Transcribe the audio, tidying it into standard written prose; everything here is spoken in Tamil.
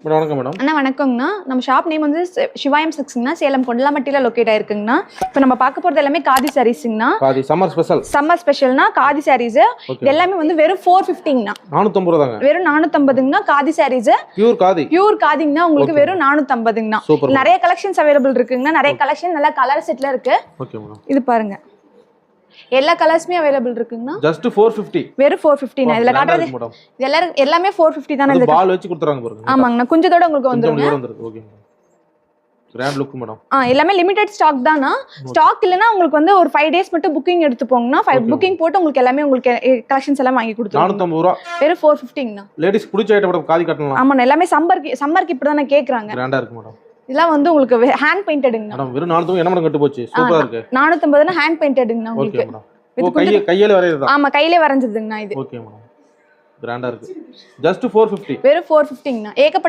மேடம் வணக்கம் மேடம். அண்ணா வணக்கங்கண்ணா. நம்ம ஷாப் நேம் வந்து சிவாயம் சில்க்ஸ்ங்கண்ணா, சேலம் கொண்டலாம்பட்டியில் லொக்கேட் ஆயிருக்குங்கண்ணா. இப்போ நம்ம பார்க்க போகிறது எல்லாமே காதி சாரீஸுங்கண்ணா. Khadi summer special. சம்மர் ஸ்பெஷல்னா காதி சாரீஸ் இது எல்லாமே வந்து வெறும் 450ங்கண்ணா. 450 ரூபாங்க. வெறும் 450ங்கண்ணா காதி சாரீஸ். பியூர் காதிங்கண்ணா. உங்களுக்கு வெறும் 450ங்கண்ணா. நிறைய கலெக்ஷன்ஸ் அவைலபிள் இருக்குங்கண்ணா. நிறைய கலெக்ஷன் நல்ல கலர் செட்ல இருக்கு. Okay madam. இது பாருங்க. எல்லா கலர்ஸ்மே அவைலபிள் இருக்குங்கண்ணா. ஜஸ்ட் 450. வெறும் 450 ண்ணா. இதுல காட்டுறது எல்லாமே 450 தான. இந்த பால் வச்சு கொடுத்துறாங்க பாருங்க. ஆமாங்கண்ணா. குஞ்சத்தோட உங்களுக்கு வந்துருங்க. Okay madam. Grand look madam. எல்லாமே லிமிடெட் ஸ்டாக் தானா. ஸ்டாக் இல்லனா உங்களுக்கு வந்து ஒரு 5 டேஸ் மட்டும் புக்கிங் எடுத்து போங்கனா 5 புக்கிங் போட்டு உங்களுக்கு எல்லாமே உங்களுக்கு கலெக்ஷன்ஸ் எல்லாம் வாங்கி கொடுத்துருவோம். 450 ரூபாய். வெறும் 450ங்கண்ணா. லேடிஸ் பிடிச்ச ஐட்டம் கூட காதி கட்டலாம். ஆமா எல்லாமே சம்மருக்கு இப்படி தான கேக்குறாங்க. கிராண்டா இருக்கு மேடம். இதெல்லாம் வந்து உங்களுக்கு ஹேண்ட் பெயிண்டட்ங்கண்ணா. மேடம் வெறும் 450 என்ன மேடம் கட்டு போச்சு. சூப்பரா இருக்கு. 450னா ஹேண்ட் பெயிண்டட்ங்கண்ணா உங்களுக்கு. Okay madam. கையில வரையறதா? ஆமா கையில வரைஞ்சதுங்கண்ணா இது. Okay madam. கிராண்டா இருக்கு. ஜஸ்ட் 450. வெறும் 450ங்கண்ணா. ஏகப்பட்ட